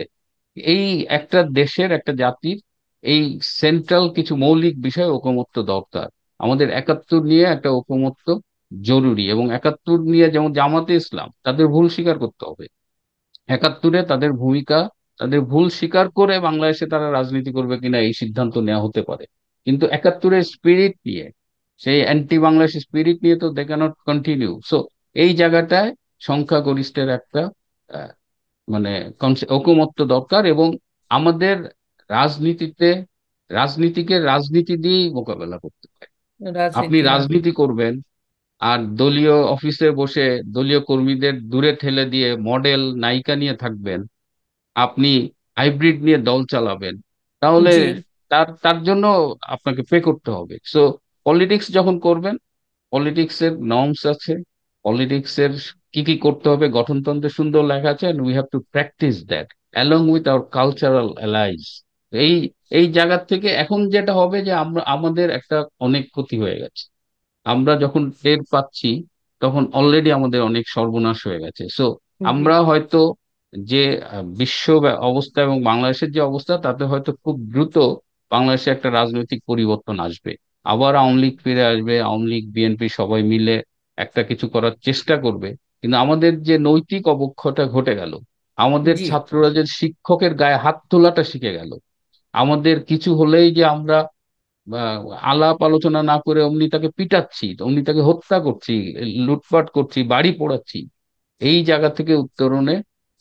এই একটা দেশের, একটা জাতির এই সেন্ট্রাল কিছু মৌলিক বিষয় ঐকমত্য দরকার। আমাদের একাত্তর নিয়ে একটা ঐকমত্য জরুরি, এবং একাত্তর নিয়ে যেমন জামাতে ইসলাম তাদের ভুল স্বীকার করতে হবে। একাত্তরে তাদের ভূমিকা, তাদের ভুল স্বীকার করে বাংলাদেশে তারা রাজনীতি করবে কিনা এই সিদ্ধান্ত নেওয়া হতে পারে। কিন্তু একাত্তরের স্পিরিট নিয়ে, সেই অ্যান্টি বাংলাদেশ স্পিরিট নিয়ে তো দে ক্যানট কন্টিনিউ। সো এই জায়গাটায় সংখ্যাগরিষ্ঠের একটা আহ, মানে ঐকমত্য দরকার। এবং আমাদের রাজনীতিতে, রাজনীতিকে রাজনীতি দিয়েই মোকাবেলা করতে হয়। আপনি রাজনীতি, হ্যাঁ। রাজনীতি করবেন আর দলীয় অফিসে বসে দলীয় কর্মীদের দূরে ঠেলে দিয়ে মডেল নায়িকা নিয়ে থাকবেন, আপনি হাইব্রিড নিয়ে দল চালাবেন, তাহলে জি। তার তার জন্য আপনাকে পে করতে হবে। সো পলিটিক্স যখন করবেন, পলিটিক্স এর নর্মস আছে, পলিটিক্স এর কি কি করতে হবে গঠনতন্ত্রে সুন্দর লেখা আছে, and we have to practice that along with our cultural allies. এই এই জায়গা থেকে এখন যেটা হবে যে আমরা, আমাদের একটা অনেক ক্ষতি হয়ে গেছে। আমরা যখন টের পাচ্ছি তখন অলরেডি আমাদের অনেক সর্বনাশ হয়ে গেছে। সো জি। আমরা হয়তো যে বিশ্ব অবস্থা এবং বাংলাদেশের যে অবস্থা, তাতে হয়তো খুব দ্রুত বাংলাদেশে একটা রাজনৈতিক পরিবর্তন আসবে। আবার আওয়ামী লীগ ফিরে আসবে, আওয়ামী লীগ বিএনপি সবাই মিলে একটা কিছু করার চেষ্টা করবে। কিন্তু আমাদের যে নৈতিক অবক্ষয়টা ঘটে গেল, আমাদের জি। ছাত্ররা যে শিক্ষকের গায়ে হাত তোলাটা শিখে গেল, আমাদের কিছু হলেই যে আমরা বা আলাপ আলোচনা না করে অমনি তাকে পিটাচ্ছি, অমনি তাকে হত্যা করছি, লুটপাট করছি, বাড়ি পোড়াচ্ছি, এই জায়গা থেকে উত্তরণে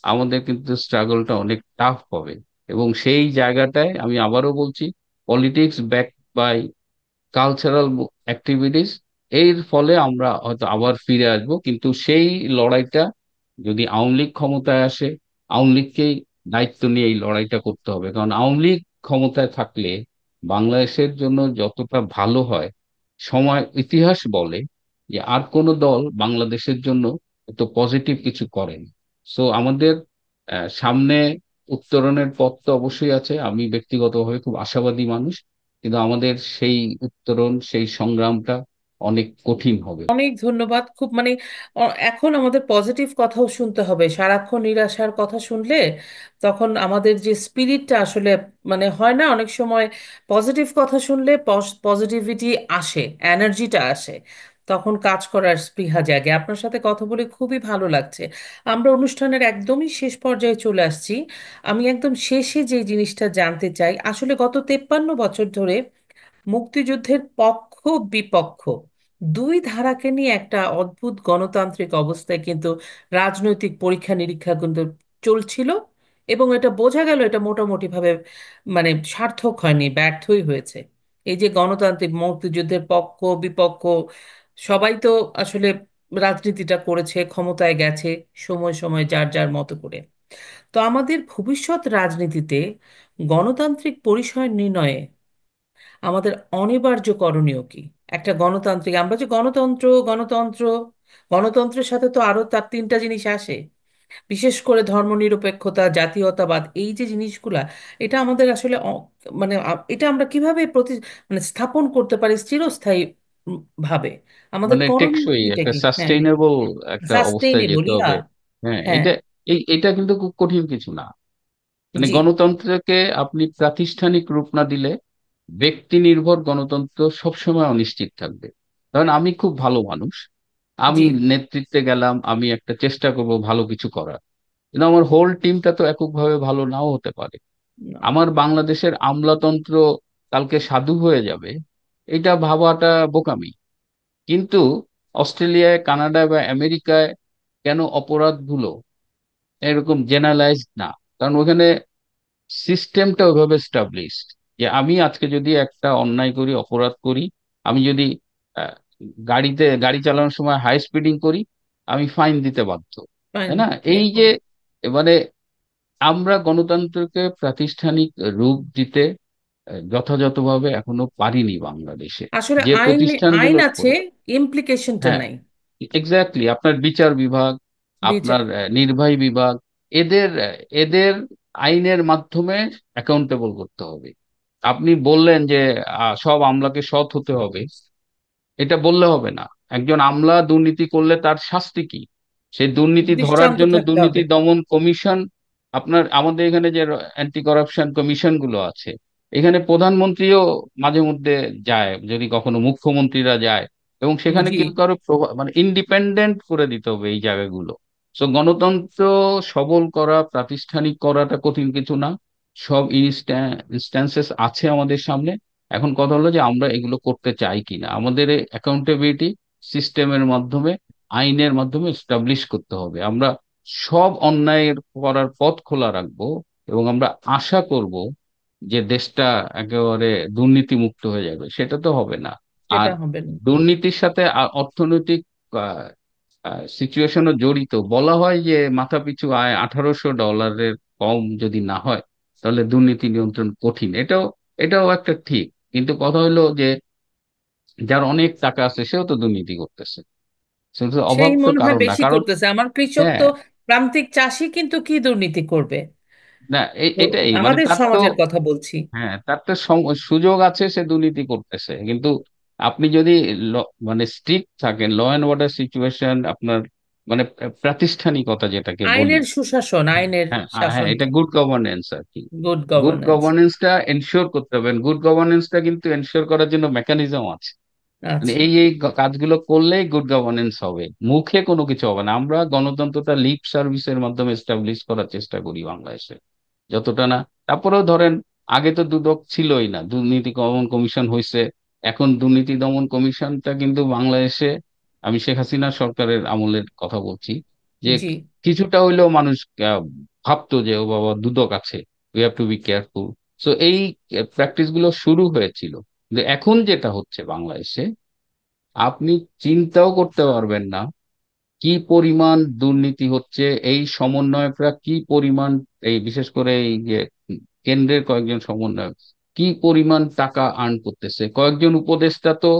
আমাদের কিন্তু স্ট্রাগলটা অনেক টাফ হবে। এবং সেই জায়গাটায় আমি আবারও বলছি, politics back by cultural activities, এর ফলে আমরা হয়তো আবার ফিরে আসব। কিন্তু সেই লড়াইটা যদি আওয়ামী লীগ ক্ষমতায় আসে, আওয়ামী লীগকেই দায়িত্ব নিয়ে এই লড়াইটা করতে হবে। কারণ আওয়ামী লীগ ক্ষমতায় থাকলে বাংলাদেশের জন্য যতটা ভালো হয়, সময় ইতিহাস বলে যে আর কোন দল বাংলাদেশের জন্য এত পজিটিভ কিছু করেনি। সো আমাদের সামনে উত্তরণের পথ তো অবশ্যই আছে। আমি ব্যক্তিগতভাবে খুব আশাবাদী মানুষ, কিন্তু আমাদের সেই উত্তরণ, সেই সংগ্রামটা অনেক কঠিন হবে। অনেক ধন্যবাদ। খুব মানে এখন আমাদের পজিটিভ কথাও শুনতে হবে, সারাক্ষণ নিরাশার কথা শুনলে তখন আমাদের যে স্পিরিটটা আসলে মানে হয় না অনেক সময়, পজিটিভ কথা শুনলে পজিটিভিটি আসে, এনার্জিটা আসে, তখন কাজ করার স্পৃহা জাগে। আপনার সাথে কথা বলে খুবই ভালো লাগছে। আমরা অনুষ্ঠানের একদমই শেষ পর্যায়ে চলে আসছি। আমি একদম শেষে যে জিনিসটা জানতে চাই, আসলে গত 53 বছর ধরে মুক্তিযুদ্ধের পক্ষ বিপক্ষ দুই ধারাকে নিয়ে একটা অদ্ভুত গণতান্ত্রিক অবস্থায় কিন্তু রাজনৈতিক পরীক্ষা নিরীক্ষা কিন্তু চলছিল, এবং এটা বোঝা গেল এটা মোটামুটি ভাবে মানে সার্থক হয়নি, ব্যর্থই হয়েছে। এই যে গণতান্ত্রিক মুক্তিযুদ্ধের পক্ষ বিপক্ষ সবাই তো আসলে রাজনীতিটা করেছে, ক্ষমতায় গেছে সময় সময় যার যার মতো করে। তো আমাদের ভবিষ্যৎ রাজনীতিতে গণতান্ত্রিক পরিসর নির্ণয়ে আমাদের অনিবার্য করণীয় কি? একটা গণতান্ত্রিক, আমরা যে গণতন্ত্র গণতন্ত্র, গণতন্ত্রের সাথে তো আরো তার তিনটা জিনিস আসে, বিশেষ করে ধর্মনিরপেক্ষতা, জাতীয়তাবাদ, এই যে জিনিসগুলা, এটা আমাদের আসলে মানে এটা আমরা কিভাবে মানে স্থাপন করতে পারি চিরস্থায়ী ভাবে? আমাদের মানে করণীয় টেকসই এটা একটা কি? হ্যাঁ। সাস্টেইনেবল একটা অবস্থায় সাস্টেইনেবল, যেতে ইয়া। হবে। হ্যাঁ, হ্যাঁ। এটা, এটা কিন্তু খুব কঠিন কিছু না। মানে জি। গণতন্ত্রকে আপনি প্রাতিষ্ঠানিক রূপ না দিলে ব্যক্তি নির্ভর গণতন্ত্র সবসময় অনিশ্চিত থাকবে। কারণ আমি খুব ভালো মানুষ, আমি জি। নেতৃত্বে গেলাম, আমি একটা চেষ্টা করব ভালো কিছু করার, কিন্তু আমার হোল টিমটা তো এককভাবে ভালো নাও হতে পারে। না। আমার বাংলাদেশের আমলাতন্ত্র কালকে সাধু হয়ে যাবে, এটা ভাবাটা বোকামি। কিন্তু অস্ট্রেলিয়ায়, কানাডায় বা আমেরিকায় কেন অপরাধগুলো এরকম জেনারেলাইজড না? কারণ ওখানে সিস্টেমটা ওইভাবে স্টাবলিশড যে আমি আজকে যদি একটা অন্যায় করি, অপরাধ করি, আমি যদি আহ, গাড়ি চালানোর সময় হাই স্পিডিং করি, আমি ফাইন দিতে বাধ্য। ফাইন। তাই না? এই যে একদম। মানে আমরা গণতন্ত্রকে প্রাতিষ্ঠানিক রূপ দিতে যথাযথভাবে এখনো পারিনি বাংলাদেশে। আসলে যে আইন, আইন প্রতিষ্ঠানগুলো আছে, করে, ইমপ্লিকেশনটা হ্যাঁ, নাই। এক্স্যাক্টলি, আপনার বিচার বিভাগ, বিচার। আপনার নির্বাহী বিভাগ, এদের এদের আইনের মাধ্যমে অ্যাকাউন্টেবল করতে হবে। আপনি বললেন যে সব আমলাকে সৎ হতে হবে, এটা বললে হবে না। একজন আমলা দুর্নীতি করলে তার শাস্তি কি? সেই দুর্নীতি ধরার দৃষ্টান্ত জন্য থাকতে হবে। দুর্নীতি দমন কমিশন আপনার আমাদের এখানে যে অ্যান্টি করাপশন কমিশন গুলো আছে, এখানে প্রধানমন্ত্রীও মাঝে মধ্যে যায়, যদি কখনো মুখ্যমন্ত্রীরা যায়, এবং সেখানে জি, কেউ কারো মানে ইন্ডিপেন্ডেন্ট করে দিতে হবে এই জায়গাগুলো। তো গণতন্ত্র সবল করা, প্রাতিষ্ঠানিক করাটা কঠিন কিছু না। সব ইনস্ট্যান্সেস আছে আমাদের সামনে। এখন কথা হলো যে আমরা এগুলো করতে চাই কিনা। আমাদের অ্যাকাউন্টেবিলিটি সিস্টেমের মাধ্যমে, আইনের মাধ্যমে এস্টাবলিশ করতে হবে। আমরা সব অন্যায়ের করার পথ খোলা রাখবো, এবং আমরা আশা করব যে দেশটা একেবারে দুর্নীতি মুক্ত হয়ে যাবে। সেটা তো হবে না। আর সেটা হবে না। দুর্নীতির সাথে অর্থনৈতিক সিচুয়েশনও জড়িত। বলা হয় যে মাথাপিছু আয় $1800 কম যদি না হয়, তাহলে দুর্নীতি নিয়ন্ত্রণ কঠিন। এটাও একটা ঠিক। কিন্তু কথা হলো যে যার অনেক টাকা আছে সেও তো দুর্নীতি করতেছে। সেটা তো অভাব সেই তো মনে হয় কারণ না, বেশি কারণ করতেছে। আমার কৃষক তো, হ্যাঁ, প্রান্তিক চাষি কিন্তু কি দুর্নীতি করবে? না তো এটাই মানে আমাদের তার তো, সমাজের কথা বলছি। হ্যাঁ তার তো সুযোগ আছে, সে দুর্নীতি করতেছে। কিন্তু আপনি যদি মানে স্ট্রিক্ট থাকেন, ল অ্যান্ড অর্ডার সিচুয়েশন আপনার, মানে প্রাতিষ্ঠানিকতা যেটাকে বলি। আইনের সুশাসন, আইনের হ্যাঁ হ্যাঁ, এটা শাসনটা, গুড গভর্নেন্স আর কি। Good good governance. গভর্নেন্সটা এনশিওর করতে হবে। গুড গভর্নেন্সটা কিন্তু এনশিওর করার জন্য মেকানিজম আছে। মানে আচ্ছা, এই কাজগুলো করলেই গুড গভর্নেন্স হবে, মুখে কোনো কিছু হবে না। আমরা গণতন্ত্রটা লিপ সার্ভিসের মাধ্যমে এস্টাবলিশ করার চেষ্টা করি বাংলাদেশে, যতটা না। তারপরেও ধরেন, আগে তো দুদক ছিলই না, দুর্নীতি দমন কমিশন হয়েছে। এখন দুর্নীতি দমন কমিশনটা কিন্তু বাংলাদেশে, আমি শেখ হাসিনা সরকারের আমলের কথা বলছি, যে জি। কিছুটা হইলেও মানুষ ভাবতো যে ও বাবা দুদক আছে, we have two be careful. So এই প্র্যাকটিস গুলো শুরু হয়েছিল। কিন্তু এখন যেটা হচ্ছে বাংলাদেশে, আপনি চিন্তাও করতে পারবেন না কি পরিমাণ দুর্নীতি হচ্ছে। এই সমন্বয়করা কি পরিমাণ, এই বিশেষ করে এই যে কেন্দ্রের কয়েকজন সমন্বয়ক কি পরিমাণ টাকা আর্ন করতেছে, কয়েকজন উপদেষ্টা তো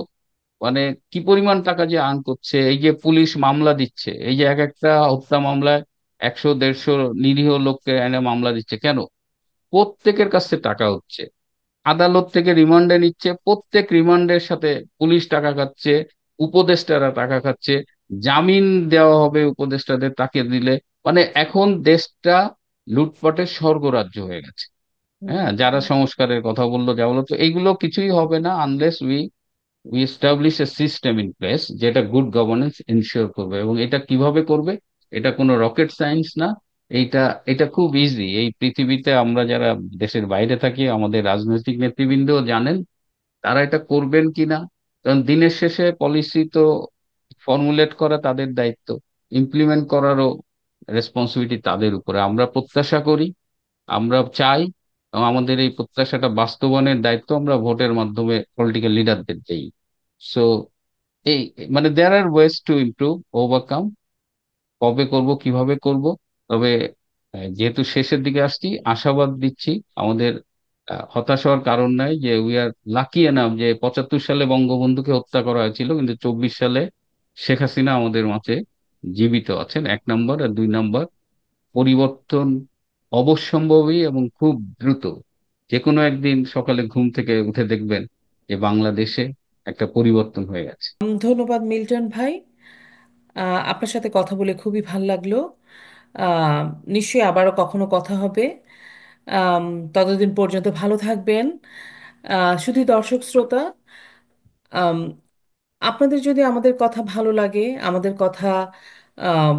মানে কি পরিমাণ টাকা যে আর্ন করছে। এই যে পুলিশ মামলা দিচ্ছে, এই যে এক একটা হত্যা মামলায় 100 150 নিরীহ লোককে এনে মামলা দিচ্ছে কেন? প্রত্যেকের কাছে টাকা হচ্ছে। আদালত থেকে রিমান্ডে নিচ্ছে, প্রত্যেক রিমান্ডের সাথে পুলিশ টাকা খাচ্ছে, উপদেষ্টারা টাকা খাচ্ছে। জামিন দেওয়া হবে উপদেষ্টাদের তাকে দিলে। মানে এখন দেশটা লুটপাটের স্বর্গরাজ্য হয়ে গেছে। হ্যাঁ, যারা সংস্কারের কথা বললো, যা বলতো, এইগুলো কিছুই হবে না unless we establish a system in place যেটা গুড গভর্নেন্স এনশিওর করবে। এবং এটা কিভাবে করবে? এটা কোনো রকেট সায়েন্স না। এইটা এটা খুব ইজি। এই পৃথিবীতে আমরা যারা দেশের বাইরে থাকি, আমাদের রাজনৈতিক নেতৃবৃন্দ জানেন তারা এটা করবেন কিনা। কারণ দিনের শেষে পলিসি তো ফর্মুলেট করা তাদের দায়িত্ব, ইমপ্লিমেন্ট করারও রেসপন্সিবিলিটি তাদের উপরে। আমরা প্রত্যাশা করি, আমরা চাই, এবং আমাদের এই প্রত্যাশাটা বাস্তবায়নের দায়িত্ব আমরা ভোটের মাধ্যমে পলিটিক্যাল লিডারদের দেই। সো এই মানে দেয়ার আর ওয়েজ টু ইমপ্রুভ, ওভারকাম। কবে করব, কিভাবে করব, তবে যেহেতু শেষের দিকে আসছি, আশাবাদ দিচ্ছি। আমাদের হতাশ হওয়ার কারণ নাই, যে উই আর লাকি এনাফ যে 75 সালে বঙ্গবন্ধুকে হত্যা করা হয়েছিল, কিন্তু 24 সালে শেখ হাসিনা আমাদের মাঝে জীবিত আছেন, 1 নম্বর। আর 2 নম্বর, পরিবর্তন অবশ্যম্ভাবী এবং খুব দ্রুত। যে কোনো একদিন সকালে ঘুম থেকে উঠে দেখবেন যে বাংলাদেশে একটা পরিবর্তন হয়ে গেছে। ধন্যবাদ মিল্টন ভাই। আপনার সাথে কথা বলে খুবই ভাল লাগলো। আহ, নিশ্চয়ই আবারও কখনো কথা হবে। আম, ততদিন পর্যন্ত ভালো থাকবেন। শুধু দর্শক শ্রোতা, আম, আপনাদের যদি আমাদের কথা ভালো লাগে, আমাদের কথা আম,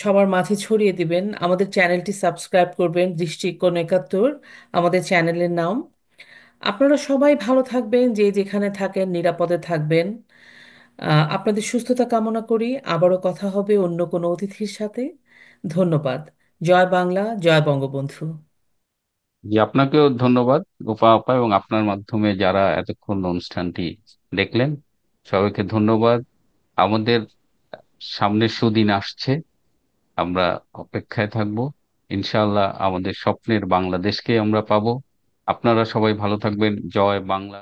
সবার মাঝে ছড়িয়ে দিবেন। আমাদের চ্যানেলটি সাবস্ক্রাইব করবেন, দৃষ্টিকোণ 71 আমাদের চ্যানেলের নাম। আপনারা সবাই ভালো থাকবেন, যে যেখানে থাকেন নিরাপদে থাকবেন। আপনাদের সুস্থতা কামনা করি। আবারও কথা হবে অন্য কোনো অতিথির সাথে। ধন্যবাদ। জয় বাংলা, জয় বঙ্গবন্ধু। জি, আপনাকেও ধন্যবাদ গোপা আপা, এবং আপনার মাধ্যমে যারা এতক্ষণ অনুষ্ঠানটি দেখলেন, সবাইকে ধন্যবাদ। আমাদের সামনে সুদিন আসছে, আমরা অপেক্ষায় থাকব। ইনশাআল্লাহ আমাদের স্বপ্নের বাংলাদেশকে আমরা পাবো। আপনারা সবাই ভালো থাকবেন। জয় বাংলা।